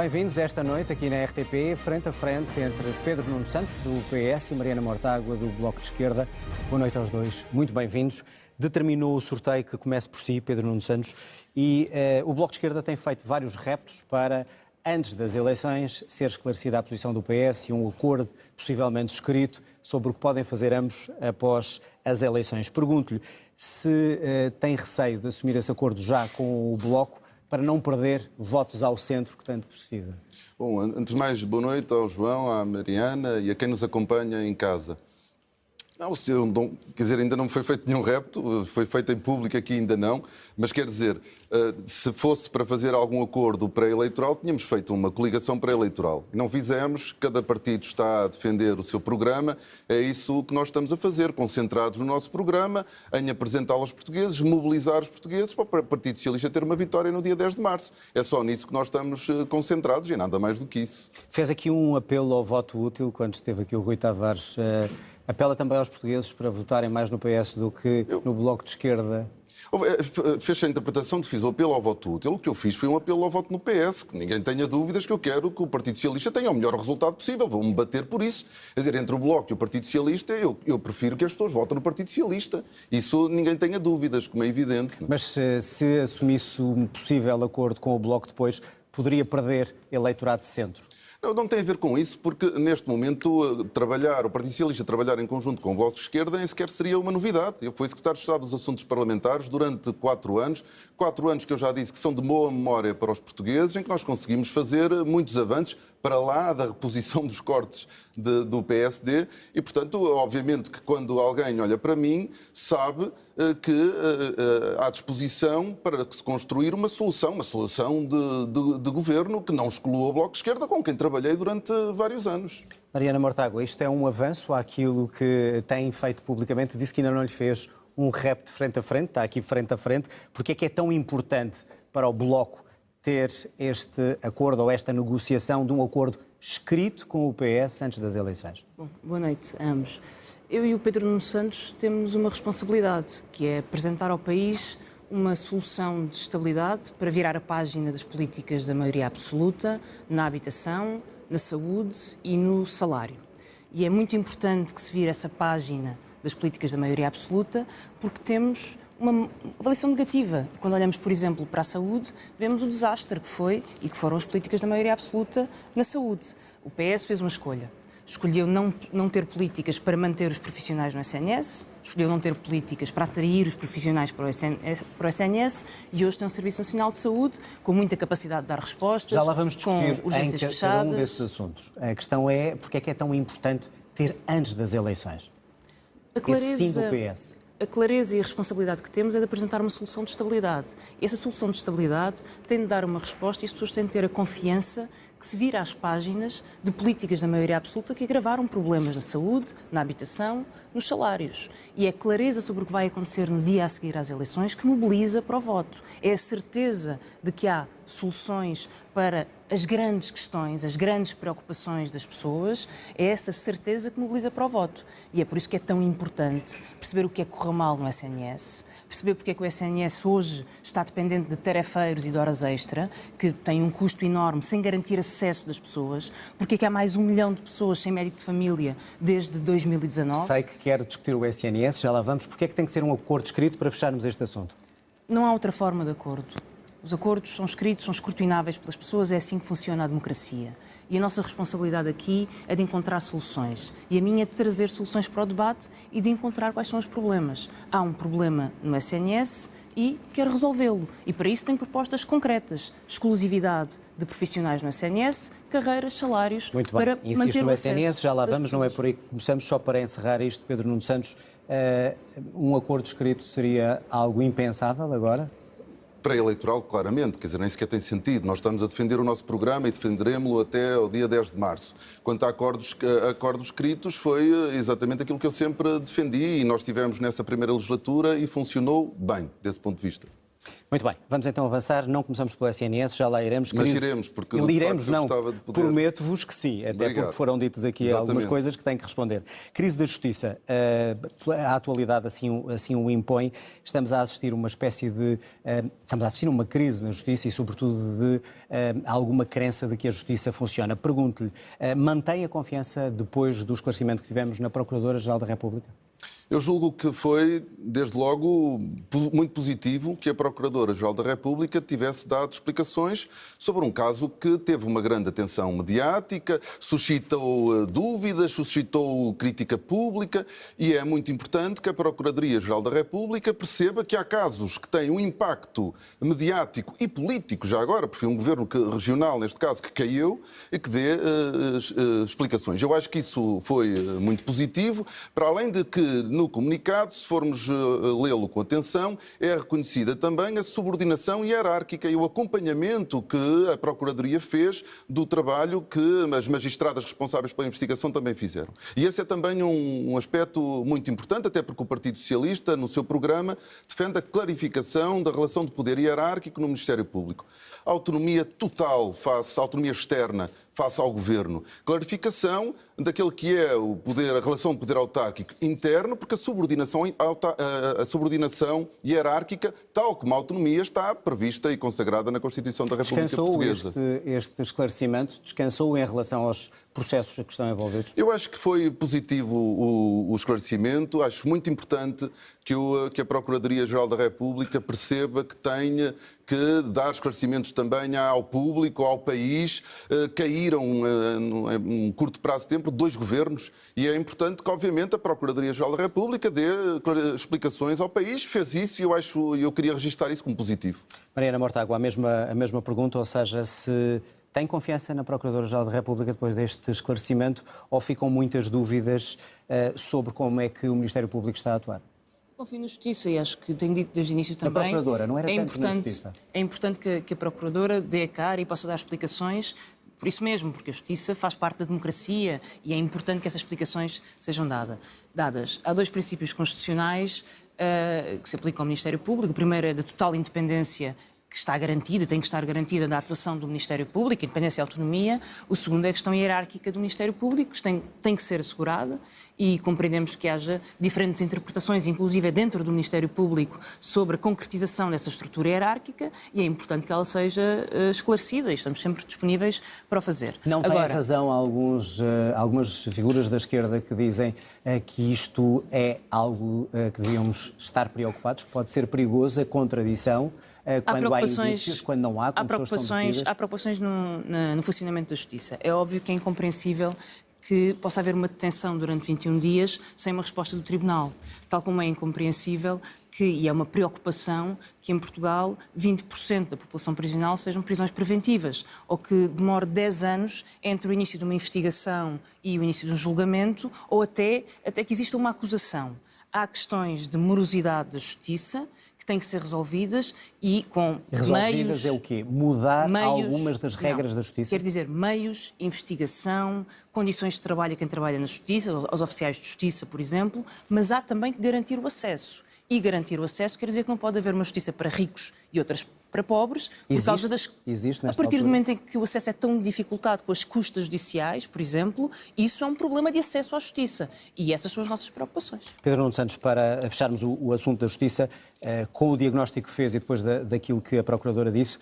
Bem-vindos esta noite aqui na RTP, frente a frente entre Pedro Nuno Santos, do PS, e Mariana Mortágua, do Bloco de Esquerda. Boa noite aos dois, muito bem-vindos. Determinou o sorteio que comece por si, Pedro Nuno Santos, e o Bloco de Esquerda tem feito vários reptos para, antes das eleições, ser esclarecida a posição do PS e um acordo possivelmente escrito sobre o que podem fazer ambos após as eleições. Pergunto-lhe se tem receio de assumir esse acordo já com o Bloco, para não perder votos ao centro que tanto precisa. Bom, antes de mais, boa noite ao João, à Mariana e a quem nos acompanha em casa. Quer dizer, ainda não foi feito nenhum repto, foi feito em público aqui ainda não, mas quer dizer, se fosse para fazer algum acordo pré-eleitoral, tínhamos feito uma coligação pré-eleitoral. Não fizemos, cada partido está a defender o seu programa, é isso que nós estamos a fazer, concentrados no nosso programa, em apresentá-lo aos portugueses, mobilizar os portugueses para o Partido Socialista ter uma vitória no dia 10 de março. É só nisso que nós estamos concentrados e nada mais do que isso. Fez aqui um apelo ao voto útil quando esteve aqui o Rui Tavares. Apela também aos portugueses para votarem mais no PS do que no Bloco de Esquerda? Fez a interpretação de fiz o apelo ao voto útil. O que eu fiz foi um apelo ao voto no PS, que ninguém tenha dúvidas que eu quero que o Partido Socialista tenha o melhor resultado possível. Vou-me bater por isso. Quer dizer, entre o Bloco e o Partido Socialista, eu prefiro que as pessoas votem no Partido Socialista. Isso ninguém tenha dúvidas, como é evidente. Mas se assumisse um possível acordo com o Bloco depois, poderia perder eleitorado de centro? Não tem a ver com isso, porque neste momento o Partido Socialista trabalhar em conjunto com o Bloco de Esquerda nem sequer seria uma novidade. Eu fui secretário de Estado dos Assuntos Parlamentares durante 4 anos, 4 anos que eu já disse que são de boa memória para os portugueses, em que nós conseguimos fazer muitos avanços para lá da reposição dos cortes do PSD e, portanto, obviamente que quando alguém olha para mim, sabe que há disposição para se construir uma solução de governo que não exclua o Bloco de Esquerda, com quem trabalhei durante vários anos. Mariana Mortágua, isto é um avanço àquilo que tem feito publicamente. Disse que ainda não lhe fez um repto frente a frente, está aqui frente a frente. Porquê é que é tão importante para o Bloco ter este acordo ou esta negociação de um acordo escrito com o PS antes das eleições? Bom, boa noite a ambos. Eu e o Pedro Nuno Santos temos uma responsabilidade, que é apresentar ao país uma solução de estabilidade para virar a página das políticas da maioria absoluta na habitação, na saúde e no salário. E é muito importante que se vire essa página das políticas da maioria absoluta, porque temos uma avaliação negativa. Quando olhamos, por exemplo, para a saúde, vemos o desastre que foi e que foram as políticas da maioria absoluta na saúde. O PS fez uma escolha. Escolheu não ter políticas para manter os profissionais no SNS, escolheu não ter políticas para atrair os profissionais para o SNS e hoje tem um Serviço Nacional de Saúde com muita capacidade de dar respostas, já lá vamos discutir com urgências em fechadas. cada um desses assuntos. A questão é porque é que é tão importante ter antes das eleições esse sim do PS. A clareza e a responsabilidade que temos é de apresentar uma solução de estabilidade. E essa solução de estabilidade tem de dar uma resposta e as pessoas têm de ter a confiança que se vira às páginas de políticas da maioria absoluta que agravaram problemas na saúde, na habitação, nos salários. E é a clareza sobre o que vai acontecer no dia a seguir às eleições que mobiliza para o voto. É a certeza de que há soluções para as grandes questões, as grandes preocupações das pessoas, é essa certeza que mobiliza para o voto. E é por isso que é tão importante perceber o que é que correu mal no SNS, perceber porque é que o SNS hoje está dependente de tarefeiros e de horas extra, que têm um custo enorme, sem garantir acesso das pessoas, porque é que há mais 1 milhão de pessoas sem médico de família desde 2019. Sei que quer discutir o SNS, já lá vamos. Porque é que tem que ser um acordo escrito para fecharmos este assunto? Não há outra forma de acordo. Os acordos são escritos, são escrutináveis pelas pessoas, é assim que funciona a democracia. E a nossa responsabilidade aqui é de encontrar soluções. E a minha é de trazer soluções para o debate e de encontrar quais são os problemas. Há um problema no SNS e quero resolvê-lo. E para isso tenho propostas concretas. Exclusividade de profissionais no SNS, carreiras, salários, muito bem. Para manter no o SNS, acesso já lá das vamos, não é pessoas. por aí que começamos. Só para encerrar isto, Pedro Nuno Santos, um acordo escrito seria algo impensável agora? Pré-eleitoral, claramente, quer dizer, nem sequer tem sentido. Nós estamos a defender o nosso programa e defenderemos-lo até ao dia 10 de março. Quanto a acordos escritos, foi exatamente aquilo que eu sempre defendi e nós tivemos nessa primeira legislatura e funcionou bem, desse ponto de vista. Muito bem, vamos então avançar. Não começamos pelo SNS, já lá iremos. Mas iremos, porque iremos, não. gostava de poder... Prometo-vos que sim, até Obrigado. porque foram ditas aqui algumas coisas que têm que responder. Crise da Justiça. A atualidade assim o impõe. Estamos a assistir uma espécie de... Estamos a assistir uma crise na Justiça e, sobretudo, de alguma crença de que a Justiça funciona. Pergunto-lhe, mantém a confiança depois do esclarecimento que tivemos na Procuradora-Geral da República? Eu julgo que foi, desde logo, muito positivo que a Procuradora-Geral da República tivesse dado explicações sobre um caso que teve uma grande atenção mediática, suscitou dúvidas, suscitou crítica pública e é muito importante que a Procuradoria-Geral da República perceba que há casos que têm um impacto mediático e político, já agora, porque foi um governo regional, neste caso, que caiu e que dê explicações. Eu acho que isso foi muito positivo, para além de que no comunicado, se formos lê-lo com atenção, é reconhecida também a subordinação hierárquica e o acompanhamento que a Procuradoria fez do trabalho que as magistradas responsáveis pela investigação também fizeram. E esse é também um aspecto muito importante, até porque o Partido Socialista, no seu programa, defende a clarificação da relação de poder hierárquico no Ministério Público. A autonomia total face, a autonomia externa face ao Governo. Clarificação daquele que é o poder, a relação de poder autárquico interno, porque a subordinação hierárquica, tal como a autonomia, está prevista e consagrada na Constituição da República Portuguesa. Este esclarecimento descansou em relação aos processos a que estão envolvidos? Eu acho que foi positivo o esclarecimento. Acho muito importante que a Procuradoria-Geral da República perceba que tem que dar esclarecimentos também ao público, ao país. Caíram, num curto prazo de tempo, 2 governos e é importante que, obviamente, a Procuradoria-Geral da República dê explicações ao país. Fez isso e eu queria registrar isso como positivo. Mariana Mortágua, a mesma pergunta, ou seja, se tem confiança na Procuradora-Geral da República depois deste esclarecimento ou ficam muitas dúvidas sobre como é que o Ministério Público está a atuar? Confio na Justiça e acho que tenho dito desde o início também. A Procuradora, não era tanto na Justiça? É importante que a Procuradora dê a cara e possa dar explicações, por isso mesmo, porque a Justiça faz parte da democracia e é importante que essas explicações sejam dadas. Há 2 princípios constitucionais que se aplicam ao Ministério Público. O primeiro é da total independência, que está garantida, tem que estar garantida da atuação do Ministério Público, independência e autonomia. O segundo é a questão hierárquica do Ministério Público, que tem que ser assegurada e compreendemos que haja diferentes interpretações, inclusive dentro do Ministério Público, sobre a concretização dessa estrutura hierárquica e é importante que ela seja esclarecida e estamos sempre disponíveis para o fazer. Não tem razão algumas figuras da esquerda que dizem que isto é algo que devíamos estar preocupados, pode ser perigoso a contradição quando há indícios, quando não há, há preocupações no funcionamento da Justiça. É óbvio que é incompreensível que possa haver uma detenção durante 21 dias sem uma resposta do Tribunal. Tal como é incompreensível e é uma preocupação que em Portugal 20% da população prisional sejam prisões preventivas ou que demore 10 anos entre o início de uma investigação e o início de um julgamento ou até que exista uma acusação. Há questões de morosidade da Justiça que têm que ser resolvidas e com meios... é o quê? Mudar algumas das regras da Justiça? Quer dizer, meios, investigação, condições de trabalho a quem trabalha na Justiça, aos oficiais de Justiça, por exemplo, mas há também que garantir o acesso. E garantir o acesso quer dizer que não pode haver uma Justiça para ricos e outras para pobres, por causa das... A partir do momento em que o acesso é tão dificultado com as custas judiciais, por exemplo, isso é um problema de acesso à Justiça. E essas são as nossas preocupações. Pedro Nuno Santos, para fecharmos o assunto da Justiça, com o diagnóstico que fez e depois daquilo que a Procuradora disse,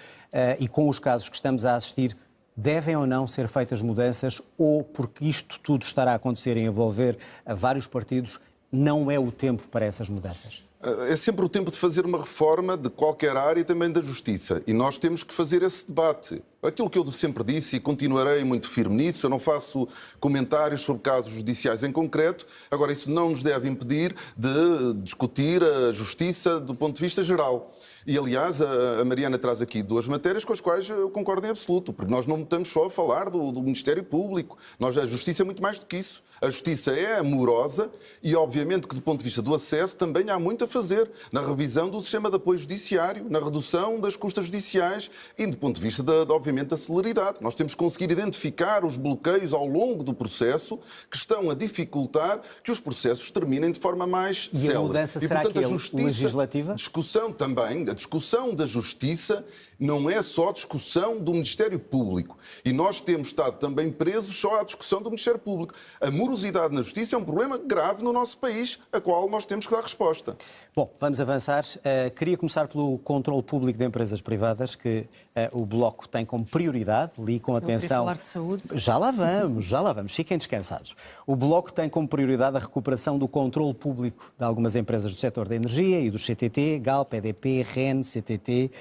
e com os casos que estamos a assistir, devem ou não ser feitas mudanças ou, porque isto tudo estará a acontecer e envolver vários partidos, não é o tempo para essas mudanças? É sempre o tempo de fazer uma reforma de qualquer área e também da Justiça. E nós temos que fazer esse debate. Aquilo que eu sempre disse e continuarei muito firme nisso, eu não faço comentários sobre casos judiciais em concreto. Agora, isso não nos deve impedir de discutir a Justiça do ponto de vista geral. E, aliás, a Mariana traz aqui 2 matérias com as quais eu concordo em absoluto, porque nós não estamos só a falar do Ministério Público. A Justiça é muito mais do que isso. A Justiça é amorosa e, obviamente, que do ponto de vista do acesso também há muito a fazer na revisão do sistema de apoio judiciário, na redução das custas judiciais e do ponto de vista, obviamente, obviamente, a celeridade. Nós temos que conseguir identificar os bloqueios ao longo do processo que estão a dificultar que os processos terminem de forma mais célere. E a mudança será portanto, legislativa? Discussão também, a discussão da justiça não é só discussão do Ministério Público. E nós temos estado também presos só à discussão do Ministério Público. A morosidade na justiça é um problema grave no nosso país, a qual nós temos que dar resposta. Bom, vamos avançar. Queria começar pelo controle público de empresas privadas, que o Bloco tem como prioridade, li com atenção. falar de saúde. Já lá vamos, fiquem descansados. O Bloco tem como prioridade a recuperação do controle público de algumas empresas do setor da energia e do CTT, Galp, EDP, REN, CTT.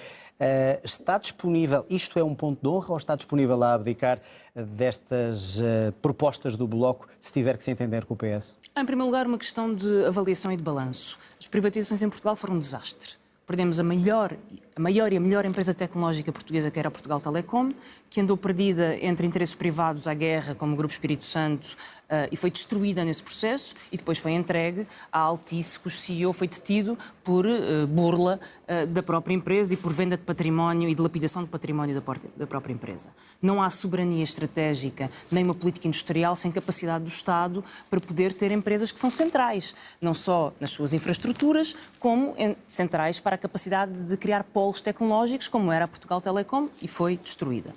Está disponível, isto é um ponto de honra, ou está disponível a abdicar destas propostas do Bloco, se tiver que se entender com o PS? Em primeiro lugar, uma questão de avaliação e de balanço. As privatizações em Portugal foram um desastre. Perdemos a maior e a melhor empresa tecnológica portuguesa, que era a Portugal Telecom, que andou perdida entre interesses privados à guerra, como o Grupo Espírito Santo, e foi destruída nesse processo, e depois foi entregue à Altice, cujo CEO foi detido por burla da própria empresa e por venda de património e dilapidação de património da própria empresa. Não há soberania estratégica, nem uma política industrial sem capacidade do Estado para poder ter empresas que são centrais, não só nas suas infraestruturas, como centrais para a capacidade de criar polos tecnológicos, como era a Portugal Telecom, e foi destruída.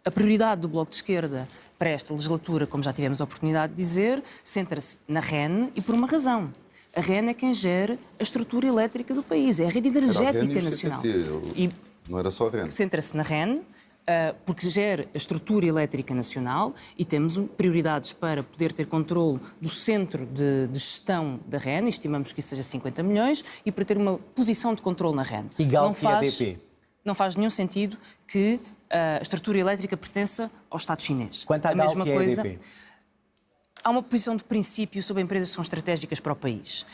A prioridade do Bloco de Esquerda para esta legislatura, como já tivemos a oportunidade de dizer, centra-se na REN e por uma razão. A REN é quem gera a estrutura elétrica do país, é a rede energética nacional. E não era só a REN. Centra-se na REN, porque gera a estrutura elétrica nacional e temos prioridades para poder ter controle do centro de gestão da REN, estimamos que isso seja 50 milhões, e para ter uma posição de controle na REN. E Galp e EDP? Não faz nenhum sentido que a estrutura elétrica pertença ao Estado chinês. Quanto à Galp e à EDP? Há uma posição de princípio sobre empresas que são estratégicas para o país.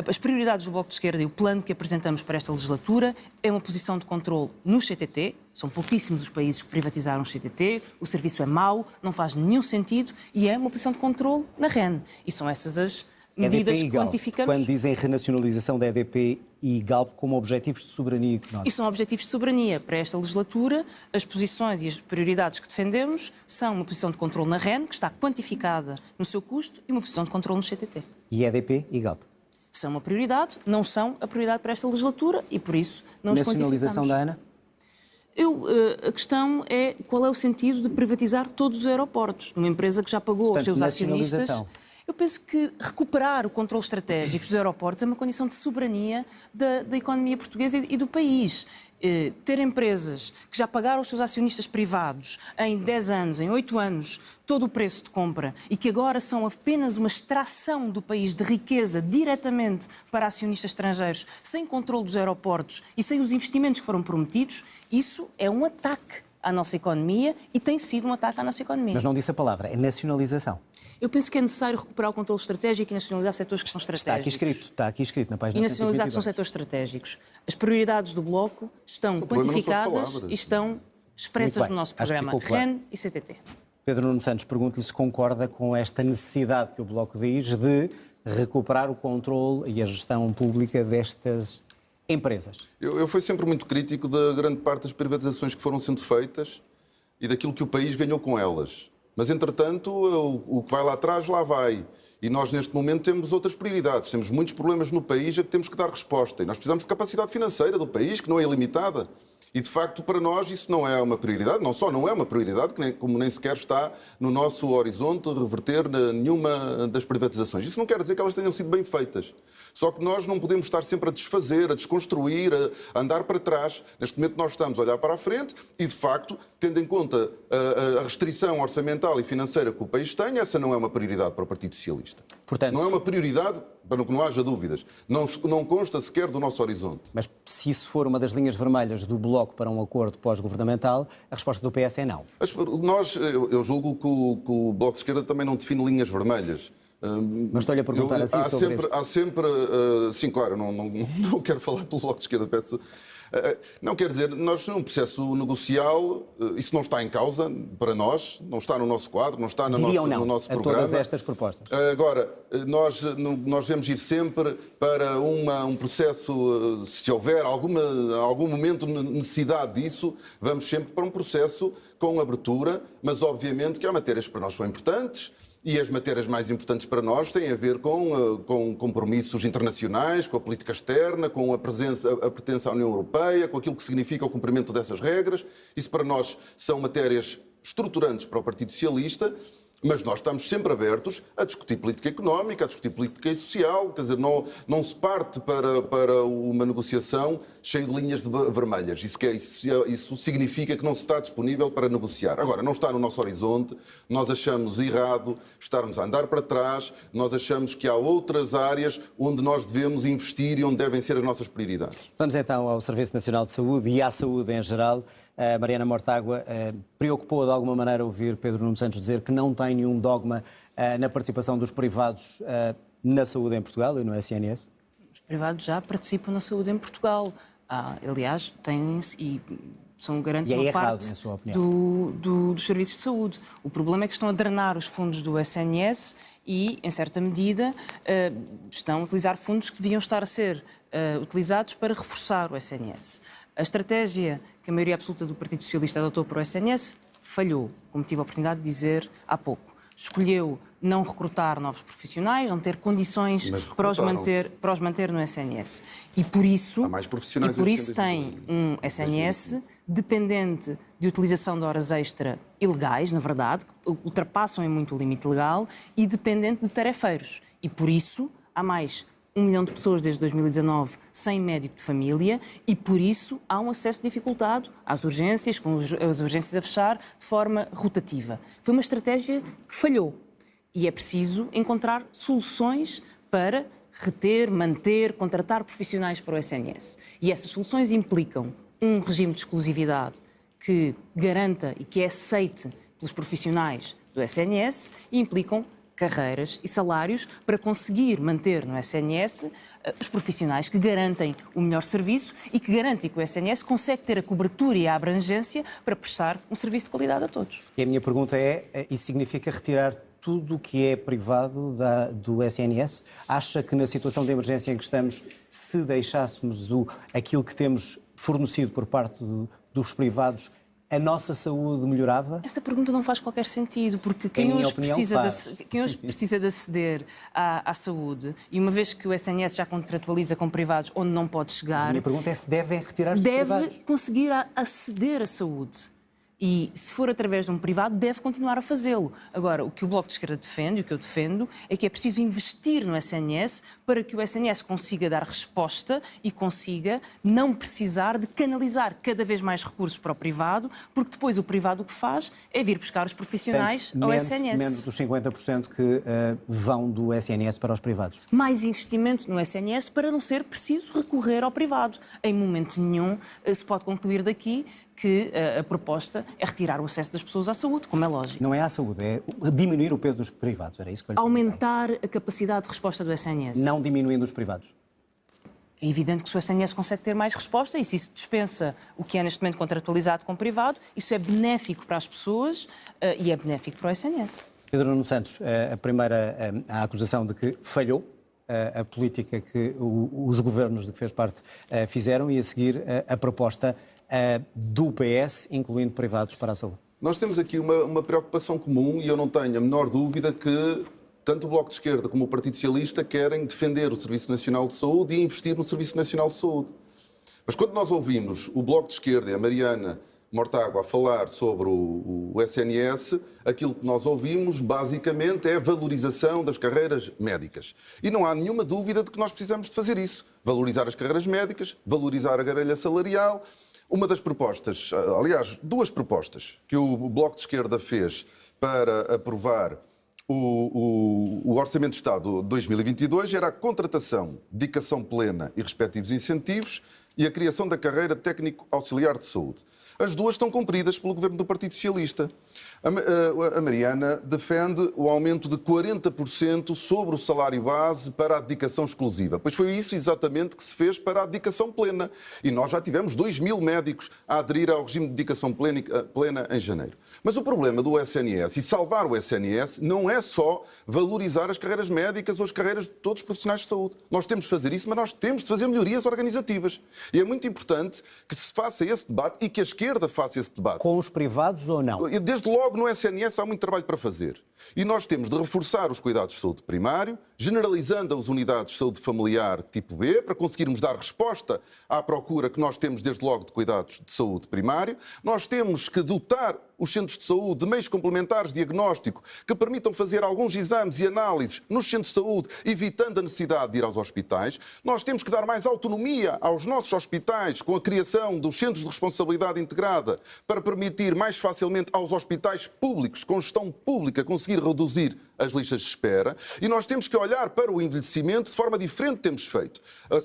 As prioridades do Bloco de Esquerda e o plano que apresentamos para esta legislatura é uma posição de controle no CTT. São pouquíssimos os países que privatizaram o CTT, o serviço é mau, não faz nenhum sentido, e é uma posição de controle na REN. E são essas as medidas que quantificamos. Quando dizem renacionalização da EDP e Galp como objetivos de soberania económica. E são objetivos de soberania. Para esta legislatura, as posições e as prioridades que defendemos são uma posição de controle na REN, que está quantificada no seu custo, e uma posição de controle no CTT. E EDP e Galp? São uma prioridade, não são a prioridade para esta legislatura e, por isso, não os quantificamos. Nacionalização da ANA? A questão é qual é o sentido de privatizar todos os aeroportos, numa empresa que já pagou aos seus acionistas. Eu penso que recuperar o controle estratégico dos aeroportos é uma condição de soberania da economia portuguesa e do país. Ter empresas que já pagaram aos seus acionistas privados em 10 anos, em 8 anos, todo o preço de compra e que agora são apenas uma extração do país de riqueza diretamente para acionistas estrangeiros, sem controle dos aeroportos e sem os investimentos que foram prometidos, isso é um ataque à nossa economia e tem sido um ataque à nossa economia. Mas não disse a palavra, é nacionalização. Eu penso que é necessário recuperar o controle estratégico e nacionalizar setores que são estratégicos. Está aqui escrito na página. E nacionalizar que são setores estratégicos. As prioridades do Bloco estão quantificadas e estão expressas no nosso programa REN e CTT. Pedro Nuno Santos, pergunto-lhe se concorda com esta necessidade que o Bloco diz de recuperar o controle e a gestão pública destas empresas. Eu fui sempre muito crítico da grande parte das privatizações que foram sendo feitas e daquilo que o país ganhou com elas. Mas, entretanto, o que vai lá atrás, lá vai. E nós, neste momento, temos outras prioridades. Temos muitos problemas no país a que temos que dar resposta. E nós precisamos de capacidade financeira do país, que não é ilimitada. E, de facto, para nós isso não é uma prioridade. Não só não é uma prioridade, como nem sequer está no nosso horizonte reverter nenhuma das privatizações. Isso não quer dizer que elas tenham sido bem feitas. Só que nós não podemos estar sempre a desfazer, a desconstruir, a andar para trás. Neste momento nós estamos a olhar para a frente e, de facto, tendo em conta a restrição orçamental e financeira que o país tem, essa não é uma prioridade para o Partido Socialista. Portanto, não é uma prioridade, para que não haja dúvidas. Não consta sequer do nosso horizonte. Mas se isso for uma das linhas vermelhas do Bloco para um acordo pós-governamental, a resposta do PS é não. Eu julgo que o Bloco de Esquerda também não define linhas vermelhas. Mas estou-lhe a perguntar assim sobre há sempre sim, claro, não quero falar pelo Bloco de Esquerda, peço. Não quer dizer, nós num processo negocial, isso não está em causa para nós, não está no nosso quadro, não está no nosso programa. A todas estas propostas. Agora, nós devemos ir sempre para um processo, se houver algum momento necessidade disso, vamos sempre para um processo com abertura, mas obviamente que há matérias que para nós são importantes. E as matérias mais importantes para nós têm a ver com compromissos internacionais, com a política externa, com a pertença à União Europeia, com aquilo que significa o cumprimento dessas regras. Isso para nós são matérias estruturantes para o Partido Socialista, mas nós estamos sempre abertos a discutir política económica, a discutir política social, quer dizer, não se parte para uma negociação cheia de linhas vermelhas. Isso significa que não se está disponível para negociar. Agora, não está no nosso horizonte, nós achamos errado estarmos a andar para trás, nós achamos que há outras áreas onde nós devemos investir e onde devem ser as nossas prioridades. Vamos então ao Serviço Nacional de Saúde e à saúde em geral. Mariana Mortágua, preocupou de alguma maneira ouvir Pedro Nuno Santos dizer que não tem nenhum dogma na participação dos privados na saúde em Portugal e no SNS? Os privados já participam na saúde em Portugal. Aliás, têm-se e são garante uma parte dos serviços de saúde. O problema é que estão a drenar os fundos do SNS e, em certa medida, estão a utilizar fundos que deviam estar a ser utilizados para reforçar o SNS. A estratégia que a maioria absoluta do Partido Socialista adotou para o SNS falhou, como tive a oportunidade de dizer há pouco. Escolheu não recrutar novos profissionais, não ter condições para os manter no SNS. E por isso tem um SNS dependente de utilização de horas extra ilegais, na verdade, que ultrapassam em muito o limite legal, e dependente de tarefeiros. E por isso há mais 1 milhão de pessoas desde 2019 sem médico de família e, por isso, há um acesso dificultado às urgências, com as urgências a fechar de forma rotativa. Foi uma estratégia que falhou e é preciso encontrar soluções para reter, manter, contratar profissionais para o SNS. E essas soluções implicam um regime de exclusividade que garanta e que é aceite pelos profissionais do SNS e implicam carreiras e salários para conseguir manter no SNS os profissionais que garantem o melhor serviço e que garantem que o SNS consegue ter a cobertura e a abrangência para prestar um serviço de qualidade a todos. E a minha pergunta é, isso significa retirar tudo o que é privado do SNS? Acha que na situação de emergência em que estamos, se deixássemos aquilo que temos fornecido por parte dos privados, a nossa saúde melhorava? Esta pergunta não faz qualquer sentido, porque quem hoje precisa de aceder à saúde, e uma vez que o SNS já contratualiza com privados onde não pode chegar... A minha pergunta é se devem retirar os privados. Deve conseguir aceder à saúde. E, se for através de um privado, deve continuar a fazê-lo. Agora, o que o Bloco de Esquerda defende, e o que eu defendo, é que é preciso investir no SNS para que o SNS consiga dar resposta e consiga não precisar de canalizar cada vez mais recursos para o privado, porque depois o privado o que faz é vir buscar os profissionais ao SNS. Menos dos 50% que vão do SNS para os privados. Mais investimento no SNS para não ser preciso recorrer ao privado. Em momento nenhum se pode concluir daqui que a proposta é retirar o acesso das pessoas à saúde, como é lógico. Não é à saúde, é diminuir o peso dos privados, era isso que eu lhe aumentar a capacidade de resposta do SNS. Não diminuindo os privados. É evidente que se o SNS consegue ter mais resposta e se isso dispensa o que é neste momento contratualizado com o privado, isso é benéfico para as pessoas e é benéfico para o SNS. Pedro Nuno Santos, a acusação de que falhou a política que os governos de que fez parte fizeram e a seguir a proposta do PS, incluindo privados para a saúde. Nós temos aqui uma preocupação comum e eu não tenho a menor dúvida que tanto o Bloco de Esquerda como o Partido Socialista querem defender o Serviço Nacional de Saúde e investir no Serviço Nacional de Saúde. Mas quando nós ouvimos o Bloco de Esquerda e a Mariana Mortágua a falar sobre o SNS, aquilo que nós ouvimos basicamente é a valorização das carreiras médicas. E não há nenhuma dúvida de que nós precisamos de fazer isso. Valorizar as carreiras médicas, valorizar a grelha salarial. Uma das propostas, aliás, duas propostas que o Bloco de Esquerda fez para aprovar o Orçamento de Estado de 2022 era a contratação, dedicação plena e respectivos incentivos e a criação da carreira técnico auxiliar de saúde. As duas estão cumpridas pelo governo do Partido Socialista. A Mariana defende o aumento de 40% sobre o salário base para a dedicação exclusiva. Pois foi isso exatamente que se fez para a dedicação plena. E nós já tivemos 2.000 médicos a aderir ao regime de dedicação plena em janeiro. Mas o problema do SNS e salvar o SNS não é só valorizar as carreiras médicas ou as carreiras de todos os profissionais de saúde. Nós temos de fazer isso, mas nós temos de fazer melhorias organizativas. E é muito importante que se faça esse debate e que a esquerda faça esse debate. Com os privados ou não? Desde logo no SNS há muito trabalho para fazer. E nós temos de reforçar os cuidados de saúde primário, generalizando as unidades de saúde familiar tipo B, para conseguirmos dar resposta à procura que nós temos desde logo de cuidados de saúde primário. Nós temos que dotar os centros de saúde de meios complementares de diagnóstico que permitam fazer alguns exames e análises nos centros de saúde, evitando a necessidade de ir aos hospitais. Nós temos que dar mais autonomia aos nossos hospitais com a criação dos centros de responsabilidade integrada para permitir mais facilmente aos hospitais públicos, com gestão pública, conseguir reduzir as listas de espera. E nós temos que olhar para o envelhecimento de forma diferente que temos feito.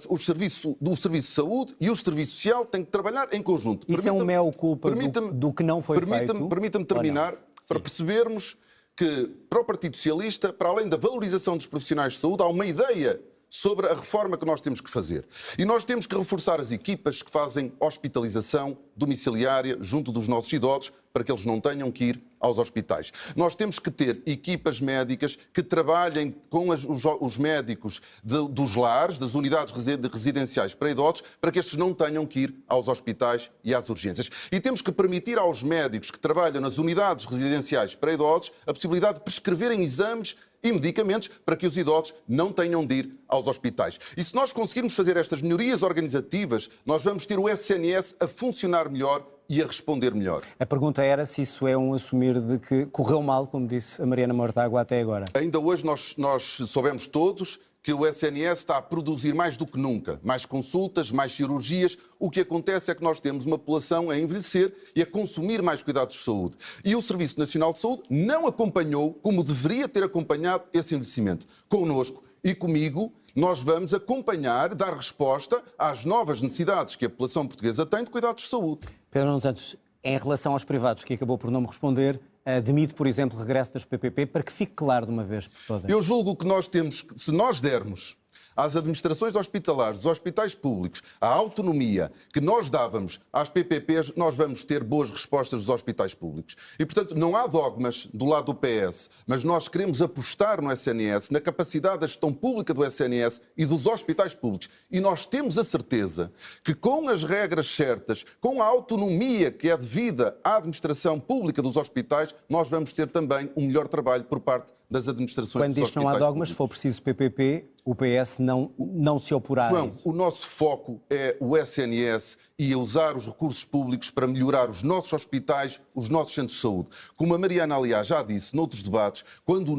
O serviço de saúde e o serviço social têm que trabalhar em conjunto. Isso é um mea-culpa do que não foi feito? Permita-me terminar para percebermos que, para o Partido Socialista, para além da valorização dos profissionais de saúde, há uma ideia sobre a reforma que nós temos que fazer. E nós temos que reforçar as equipas que fazem hospitalização domiciliária junto dos nossos idosos para que eles não tenham que ir aos hospitais. Nós temos que ter equipas médicas que trabalhem com os médicos dos lares, das unidades residenciais para idosos, para que estes não tenham que ir aos hospitais e às urgências. E temos que permitir aos médicos que trabalham nas unidades residenciais para idosos a possibilidade de prescreverem exames e medicamentos para que os idosos não tenham de ir aos hospitais. E se nós conseguirmos fazer estas melhorias organizativas, nós vamos ter o SNS a funcionar melhor e a responder melhor. A pergunta era se isso é um assumir de que correu mal, como disse a Mariana Mortágua até agora. Ainda hoje nós soubemos todos que o SNS está a produzir mais do que nunca. Mais consultas, mais cirurgias. O que acontece é que nós temos uma população a envelhecer e a consumir mais cuidados de saúde. E o Serviço Nacional de Saúde não acompanhou, como deveria ter acompanhado, esse envelhecimento. Connosco e comigo, nós vamos acompanhar, dar resposta às novas necessidades que a população portuguesa tem de cuidados de saúde. Pedro Nuno Santos, em relação aos privados, que acabou por não me responder, admite, por exemplo, o regresso das PPP, para que fique claro de uma vez por todas. Eu julgo que nós temos, se nós dermos às administrações hospitalares, dos hospitais públicos, a autonomia que nós dávamos às PPPs, nós vamos ter boas respostas dos hospitais públicos. E, portanto, não há dogmas do lado do PS, mas nós queremos apostar no SNS, na capacidade da gestão pública do SNS e dos hospitais públicos. E nós temos a certeza que, com as regras certas, com a autonomia que é devida à administração pública dos hospitais, nós vamos ter também um melhor trabalho por parte das administrações. Quando diz que não há dogmas, se for preciso PPP, o PS não se oporá a isso. O nosso foco é o SNS e usar os recursos públicos para melhorar os nossos hospitais, os nossos centros de saúde. Como a Mariana, aliás, já disse noutros debates, quando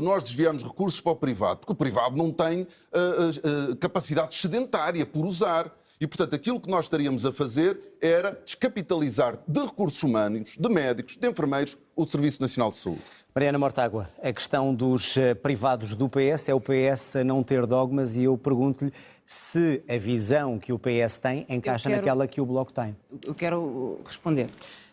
nós desviamos recursos para o privado, porque o privado não tem capacidade excedentária por usar. E, portanto, aquilo que nós estaríamos a fazer era descapitalizar de recursos humanos, de médicos, de enfermeiros, o Serviço Nacional de Saúde. Mariana Mortágua, a questão dos privados do PS é o PS a não ter dogmas e eu pergunto-lhe se a visão que o PS tem encaixa naquela que o Bloco tem. Eu quero responder.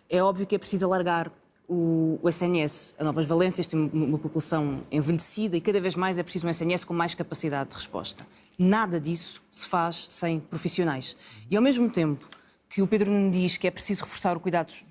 É óbvio que é preciso alargar o SNS a novas valências, tem uma população envelhecida e cada vez mais é preciso um SNS com mais capacidade de resposta. Nada disso se faz sem profissionais. E ao mesmo tempo que o Pedro Nuno diz que é preciso reforçar os cuidados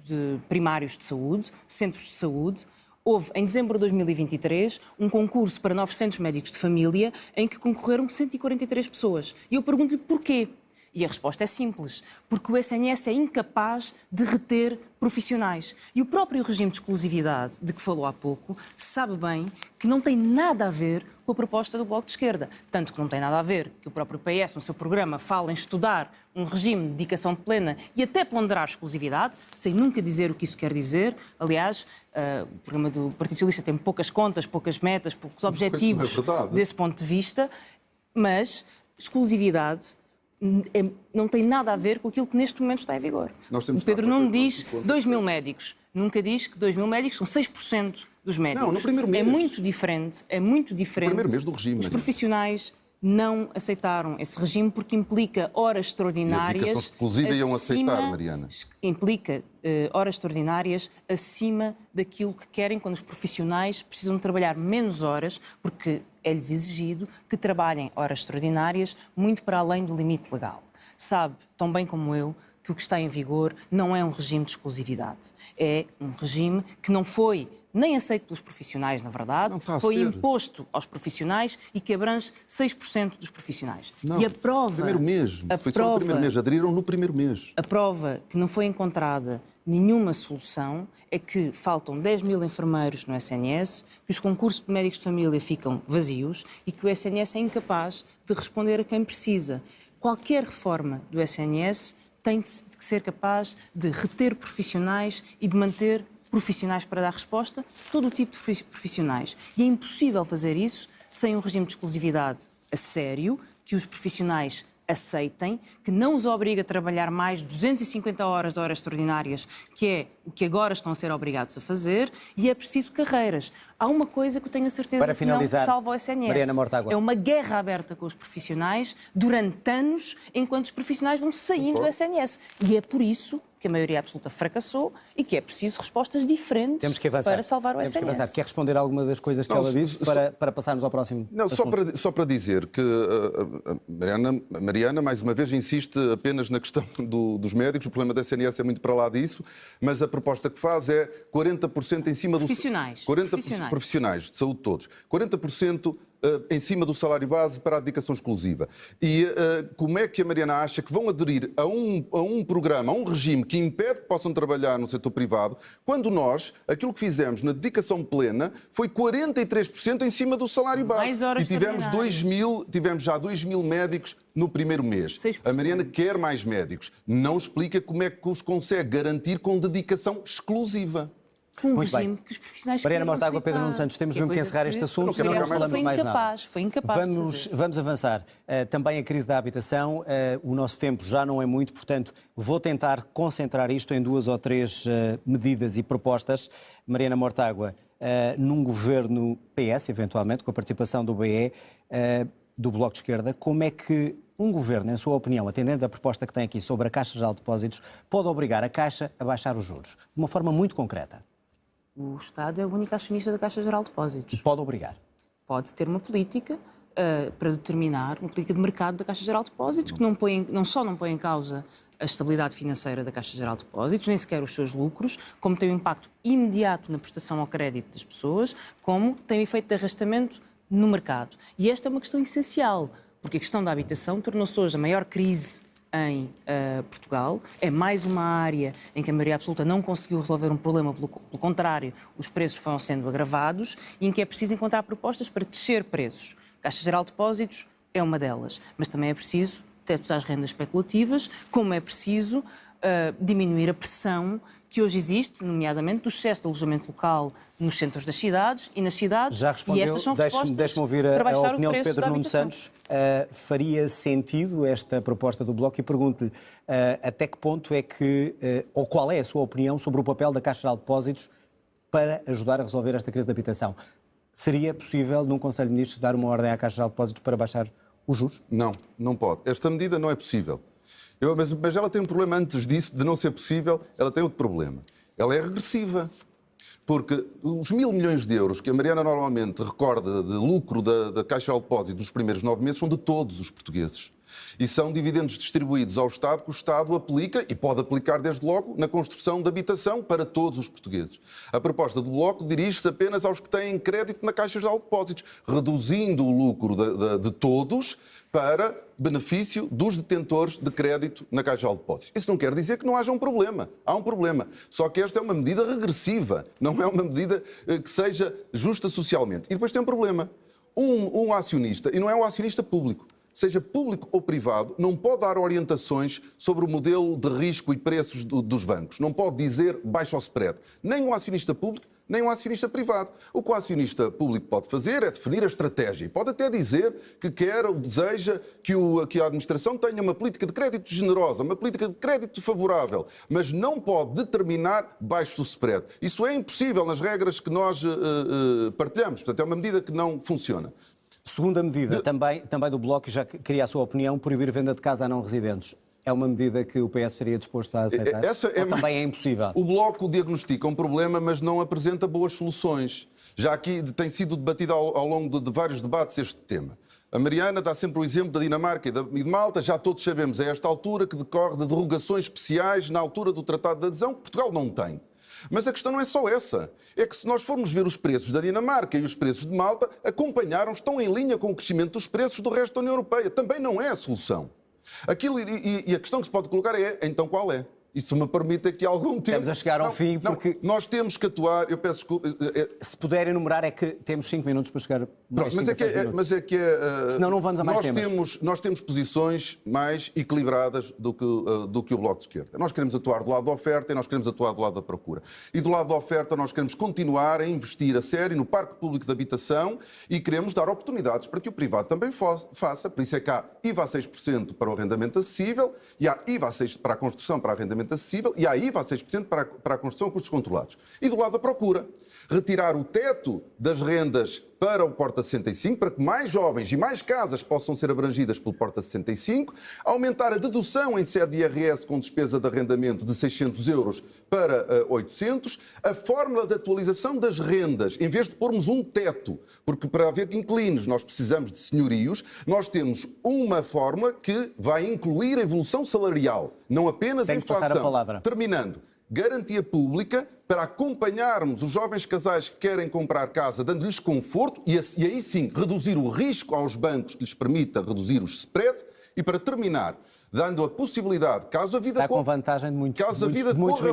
primários de saúde, centros de saúde, houve em dezembro de 2023 um concurso para 900 médicos de família em que concorreram 143 pessoas. E eu pergunto-lhe porquê. E a resposta é simples, porque o SNS é incapaz de reter profissionais. E o próprio regime de exclusividade, de que falou há pouco, sabe bem que não tem nada a ver com a proposta do Bloco de Esquerda. Tanto que não tem nada a ver que o próprio PS, no seu programa, fala em estudar um regime de dedicação plena e até ponderar exclusividade, sem nunca dizer o que isso quer dizer. Aliás, o programa do Partido Socialista tem poucas contas, poucas metas, poucos objetivos desse ponto de vista, mas exclusividade não tem nada a ver com aquilo que neste momento está em vigor. O Pedro Nuno diz 2.000 médicos. Nunca diz que 2.000 médicos são 6% dos médicos. Não, no primeiro mês. É muito diferente. No primeiro mês do regime. Os profissionais não aceitaram esse regime porque implica horas extraordinárias. E a aplicação exclusiva iam aceitar, Mariana. Implica horas extraordinárias acima daquilo que querem quando os profissionais precisam de trabalhar menos horas, porque é-lhes exigido que trabalhem horas extraordinárias muito para além do limite legal. Sabe, tão bem como eu, que o que está em vigor não é um regime de exclusividade. É um regime que não foi nem aceito pelos profissionais, na verdade, foi imposto aos profissionais e que abrange 6% dos profissionais. Não, e a prova... primeiro mês, foi só no primeiro mês, aderiram no primeiro mês. A prova que não foi encontrada nenhuma solução é que faltam 10 mil enfermeiros no SNS, que os concursos de médicos de família ficam vazios e que o SNS é incapaz de responder a quem precisa. Qualquer reforma do SNS tem que ser capaz de reter profissionais e de manter profissionais para dar resposta, todo o tipo de profissionais. E é impossível fazer isso sem um regime de exclusividade a sério, que os profissionais aceitem, que não os obriga a trabalhar mais de 250 horas de horas extraordinárias, que é o que agora estão a ser obrigados a fazer, e é preciso carreiras. Há uma coisa que eu tenho a certeza para finalizar, que não salva o SNS. Mariana Mortágua. É uma guerra aberta com os profissionais durante anos, enquanto os profissionais vão saindo do SNS. E é por isso que a maioria absoluta fracassou e que é preciso respostas diferentes para salvar o SNS. Temos que avançar. Quer responder a alguma das coisas que ela disse para passarmos ao próximo assunto? Só para dizer que a Mariana, mais uma vez, insiste apenas na questão dos médicos. O problema da SNS é muito para lá disso, mas a proposta que faz é 40% em cima do... Profissionais de saúde todos. 40% em cima do salário base para a dedicação exclusiva. E como é que a Mariana acha que vão aderir a um programa, a um regime que impede que possam trabalhar no setor privado, quando nós, aquilo que fizemos na dedicação plena foi 43% em cima do salário base. E tivemos já 2 mil médicos no primeiro mês. 6%. A Mariana quer mais médicos. Não explica como é que os consegue garantir com dedicação exclusiva. Um regime que os profissionais... Mariana Mortágua, Pedro Nuno Santos, temos mesmo que encerrar este assunto. Foi incapaz. Vamos avançar. Também a crise da habitação. O nosso tempo já não é muito, portanto, vou tentar concentrar isto em 2 ou 3 medidas e propostas. Mariana Mortágua, num governo PS, eventualmente, com a participação do BE, do Bloco de Esquerda, como é que um governo, em sua opinião, atendendo à proposta que tem aqui sobre a Caixa Geral de Depósitos, pode obrigar a Caixa a baixar os juros? De uma forma muito concreta. O Estado é o único acionista da Caixa Geral de Depósitos. Pode obrigar? Pode ter uma política para determinar, uma política de mercado da Caixa Geral de Depósitos, que não só não põe em causa a estabilidade financeira da Caixa Geral de Depósitos, nem sequer os seus lucros, como tem um impacto imediato na prestação ao crédito das pessoas, como tem um efeito de arrastamento no mercado. E esta é uma questão essencial, porque a questão da habitação tornou-se hoje a maior crise em Portugal. É mais uma área em que a maioria absoluta não conseguiu resolver um problema, pelo contrário, os preços foram sendo agravados e em que é preciso encontrar propostas para descer preços. A Caixa Geral de Depósitos é uma delas, mas também é preciso tetos às rendas especulativas, como é preciso diminuir a pressão que hoje existe, nomeadamente do excesso de alojamento local nos centros das cidades e nas cidades. Já respondeu, e estas são respostas deixe-me ouvir a opinião de Pedro Nuno Santos. Faria sentido esta proposta do Bloco e pergunto-lhe até que ponto é que, ou qual é a sua opinião sobre o papel da Caixa Geral de Depósitos para ajudar a resolver esta crise da habitação? Seria possível, num Conselho de Ministros, dar uma ordem à Caixa Geral de Depósitos para baixar os juros? Não, não pode. Esta medida não é possível. Mas ela tem um problema antes disso, de não ser possível, ela tem outro problema. Ela é regressiva. Porque os 1.000 milhões de euros que a Mariana normalmente recorda de lucro da Caixa Geral de Depósitos nos primeiros 9 meses são de todos os portugueses. E são dividendos distribuídos ao Estado que o Estado aplica, e pode aplicar desde logo, na construção de habitação para todos os portugueses. A proposta do Bloco dirige-se apenas aos que têm crédito na Caixa Geral de Depósitos, reduzindo o lucro de todos para benefício dos detentores de crédito na Caixa Geral de Depósitos. Isso não quer dizer que não haja um problema. Há um problema. Só que esta é uma medida regressiva, não é uma medida que seja justa socialmente. E depois tem um problema. Um acionista, e não é um acionista público, seja público ou privado, não pode dar orientações sobre o modelo de risco e preços dos bancos. Não pode dizer baixa o spread. Nem um acionista público, nem um acionista privado. O que o acionista público pode fazer é definir a estratégia. E pode até dizer que quer ou deseja que a administração tenha uma política de crédito generosa, uma política de crédito favorável, mas não pode determinar baixo spread. Isso é impossível nas regras que nós partilhamos. Portanto, é uma medida que não funciona. Segunda medida, também do Bloco, já queria a sua opinião, proibir a venda de casa a não residentes. É uma medida que o PS seria disposto a aceitar? Ou também é impossível? O Bloco diagnostica um problema, mas não apresenta boas soluções. Já aqui tem sido debatido ao longo de vários debates este tema. A Mariana dá sempre o exemplo da Dinamarca e de Malta. Já todos sabemos a esta altura que decorre de derrogações especiais na altura do Tratado de Adesão, que Portugal não tem. Mas a questão não é só essa. É que se nós formos ver os preços da Dinamarca e os preços de Malta, estão em linha com o crescimento dos preços do resto da União Europeia. Também não é a solução. E a questão que se pode colocar é, então qual é? E se me permite aqui algum tempo... Estamos a chegar ao fim porque... Nós temos que atuar... Eu peço desculpa... Se puder enumerar é que temos 5 minutos para chegar... Senão não vamos a mais temas. Nós temos posições mais equilibradas do que o Bloco de Esquerda. Nós queremos atuar do lado da oferta e nós queremos atuar do lado da procura. E do lado da oferta nós queremos continuar a investir a sério no parque público de habitação e queremos dar oportunidades para que o privado também faça. Por isso é que há IVA a 6% para o arrendamento acessível e há IVA a 6% para a construção para arrendamento acessível e há IVA a 6% para a construção a custos controlados. E do lado da procura, retirar o teto das rendas para o Porta 65, para que mais jovens e mais casas possam ser abrangidas pelo Porta 65, aumentar a dedução em sede de IRS com despesa de arrendamento de 600 euros para 800, a fórmula de atualização das rendas, em vez de pormos um teto, porque para haver inquilinos nós precisamos de senhorios, nós temos uma fórmula que vai incluir a evolução salarial, não apenas a inflação. Passar a palavra. Terminando, garantia pública para acompanharmos os jovens casais que querem comprar casa, dando-lhes conforto e aí sim reduzir o risco aos bancos que lhes permita reduzir os spreads e para terminar, dando a possibilidade, caso a vida corra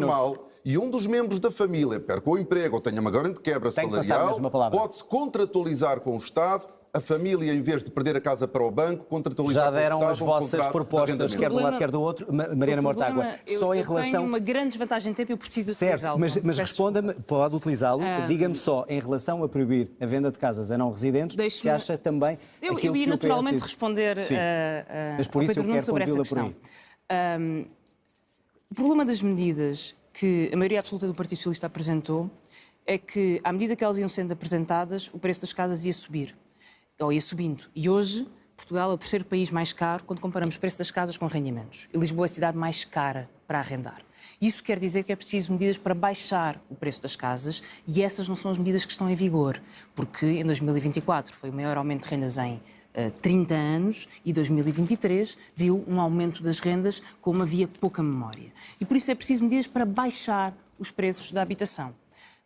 mal e um dos membros da família perca o emprego ou tenha uma grande quebra salarial, pode-se contratualizar com o Estado. A família, em vez de perder a casa para o banco, contratualizar já deram as vossas propostas, quer do lado, quer do outro. Mariana Mortágua, só em relação... Eu tenho uma grande desvantagem de tempo e eu preciso utilizá-lo. Mas responda-me, pode utilizá-lo. Diga-me só, em relação a proibir a venda de casas a não residentes, se acha também eu ia naturalmente responder mas por isso eu quero sobre essa questão. O problema das medidas que a maioria absoluta do Partido Socialista apresentou é que, à medida que elas iam sendo apresentadas, o preço das casas ia subir. Ou ia subindo. E hoje, Portugal é o terceiro país mais caro quando comparamos o preço das casas com rendimentos. E Lisboa é a cidade mais cara para arrendar. Isso quer dizer que é preciso medidas para baixar o preço das casas e essas não são as medidas que estão em vigor, porque em 2024 foi o maior aumento de rendas em 30 anos e 2023 viu um aumento das rendas como havia pouca memória. E por isso é preciso medidas para baixar os preços da habitação.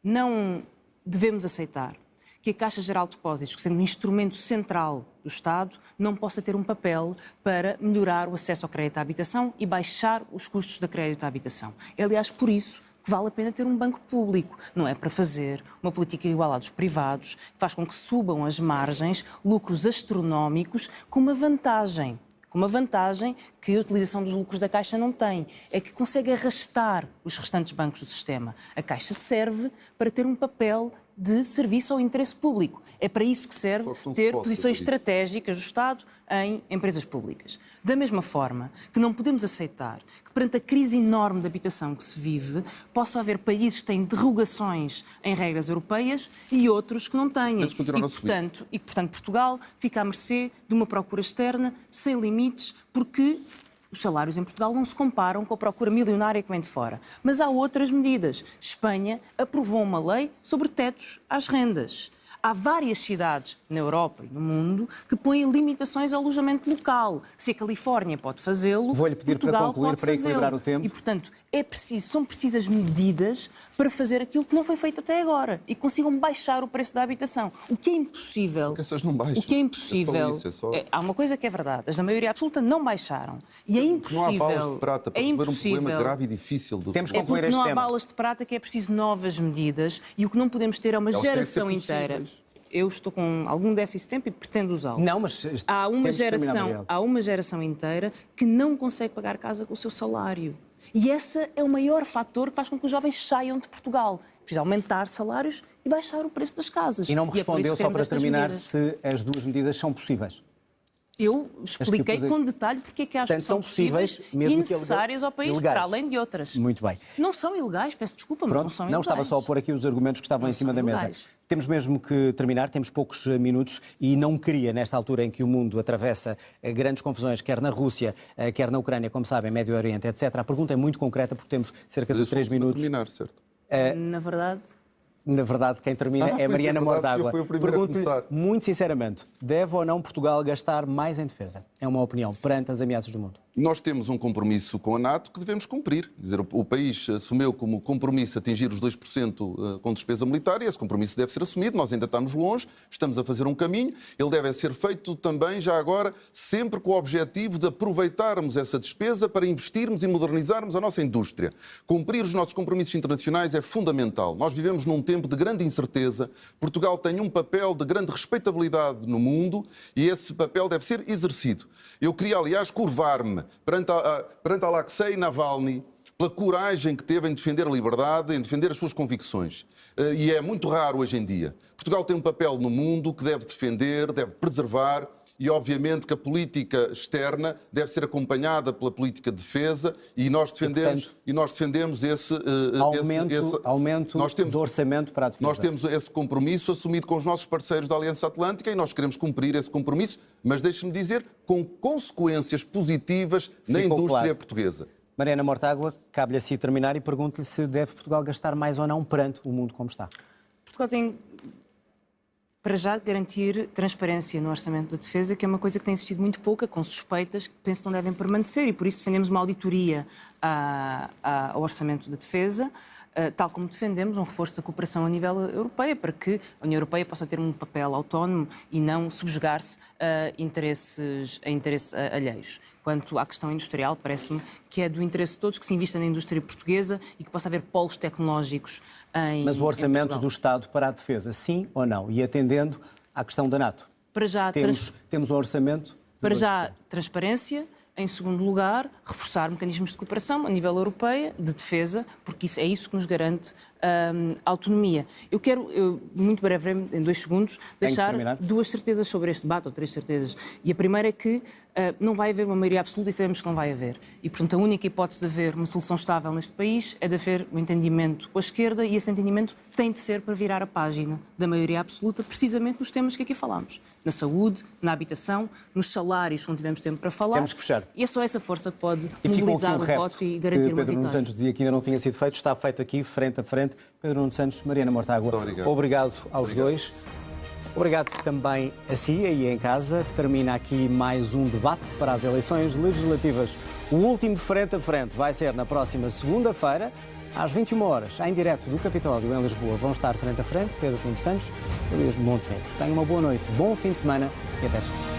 Não devemos aceitar que a Caixa Geral de Depósitos, que sendo um instrumento central do Estado, não possa ter um papel para melhorar o acesso ao crédito à habitação e baixar os custos da crédito à habitação. É, aliás, por isso que vale a pena ter um banco público. Não é para fazer uma política igual à dos privados, que faz com que subam as margens, lucros astronómicos, com uma vantagem que a utilização dos lucros da Caixa não tem, é que consegue arrastar os restantes bancos do sistema. A Caixa serve para ter um papel de serviço ao interesse público. É para isso que serve ter posições estratégicas do Estado em empresas públicas. Da mesma forma que não podemos aceitar que, perante a crise enorme de habitação que se vive, possa haver países que têm derrogações em regras europeias e outros que não têm. E, portanto, Portugal fica à mercê de uma procura externa sem limites, porque os salários em Portugal não se comparam com a procura milionária que vem de fora. Mas há outras medidas. Espanha aprovou uma lei sobre tetos às rendas. Há várias cidades na Europa e no mundo que põem limitações ao alojamento local. Se a Califórnia pode fazê-lo, vou-lhe pedir Portugal para concluir, pode para equilibrar o tempo. E, portanto, são precisas medidas para fazer aquilo que não foi feito até agora e consigam baixar o preço da habitação. O que é impossível... Porque essas não baixam. O que é impossível... Há uma coisa que é verdade. As da maioria absoluta não baixaram. E é impossível... Não há balas de prata para resolver um problema grave e difícil. Temos que concluir este tema. tema. Não há balas de prata, que é preciso novas medidas e o que não podemos ter é uma geração inteira... Eu estou com algum déficit de tempo e pretendo usá-lo. Não, mas há uma geração inteira que não consegue pagar casa com o seu salário. E esse é o maior fator que faz com que os jovens saiam de Portugal. Precisa aumentar salários e baixar o preço das casas. E não me respondeu, só para terminar, se as duas medidas são possíveis. Eu expliquei com detalhe porque é que acho que são possíveis e necessárias ao país, ilegais. Para além de outras. Muito bem. Não são ilegais, peço desculpa, mas não são ilegais. Não estava só a pôr aqui os argumentos que estavam em cima da mesa. Temos mesmo que terminar, temos poucos minutos e não queria, nesta altura em que o mundo atravessa grandes confusões, quer na Rússia, quer na Ucrânia, como sabem, Médio Oriente, etc. A pergunta é muito concreta porque temos cerca de 3 minutos. Terminar, certo? Na verdade, quem termina é Mariana Mortágua. Pergunto-lhe, muito sinceramente, deve ou não Portugal gastar mais em defesa? É uma opinião perante as ameaças do mundo. Nós temos um compromisso com a NATO que devemos cumprir. Quer dizer, o país assumiu como compromisso atingir os 2% com despesa militar e esse compromisso deve ser assumido. Nós ainda estamos longe, estamos a fazer um caminho. Ele deve ser feito também, já agora, sempre com o objetivo de aproveitarmos essa despesa para investirmos e modernizarmos a nossa indústria. Cumprir os nossos compromissos internacionais é fundamental. Nós vivemos num tempo de grande incerteza. Portugal tem um papel de grande respeitabilidade no mundo e esse papel deve ser exercido. Eu queria, aliás, curvar-me perante Alexei Navalny, pela coragem que teve em defender a liberdade, em defender as suas convicções. E é muito raro hoje em dia. Portugal tem um papel no mundo que deve defender, deve preservar, e obviamente que a política externa deve ser acompanhada pela política de defesa e nós defendemos esse aumento do orçamento para a defesa. Nós temos esse compromisso assumido com os nossos parceiros da Aliança Atlântica e nós queremos cumprir esse compromisso, mas deixe-me dizer, com consequências positivas na indústria portuguesa. Mariana Mortágua, cabe-lhe a si terminar e pergunto-lhe se deve Portugal gastar mais ou não perante o mundo como está. Portugal tem, para já, garantir transparência no orçamento da defesa, que é uma coisa que tem existido muito pouca, com suspeitas que penso que não devem permanecer, e por isso defendemos uma auditoria ao orçamento da defesa, tal como defendemos um reforço da cooperação a nível europeu, para que a União Europeia possa ter um papel autónomo e não subjugar-se a interesses alheios. Quanto à questão industrial, parece-me que é do interesse de todos que se invista na indústria portuguesa e que possa haver polos tecnológicos em Mas o orçamento do Estado para a defesa, sim ou não? E atendendo à questão da NATO? Para já, temos um orçamento? Para já, transparência. Em segundo lugar, reforçar mecanismos de cooperação a nível europeu, de defesa, porque é isso que nos garante autonomia. Eu quero, muito brevemente, em 2 segundos, deixar 2 certezas sobre este debate, ou 3 certezas. E a primeira é que não vai haver uma maioria absoluta e sabemos que não vai haver. E, portanto, a única hipótese de haver uma solução estável neste país é de haver um entendimento com a esquerda e esse entendimento tem de ser para virar a página da maioria absoluta, precisamente nos temas que aqui falámos. Na saúde, na habitação, nos salários, onde tivemos tempo para falar. Temos que fechar. E é só essa força que pode mobilizar o voto e garantir uma vitória. Pedro Nuno Santos dizia que ainda não tinha sido feito, está feito aqui, frente a frente. Pedro Nuno Santos, Mariana Mortágua, obrigado aos dois. Obrigado também a si, aí em casa. Termina aqui mais um debate para as eleições legislativas. O último frente a frente vai ser na próxima segunda-feira, às 21 horas, em direto do Capitólio, em Lisboa. Vão estar frente a frente Pedro Nuno Santos e Luís Montenegro. Tenham uma boa noite, bom fim de semana e até segunda.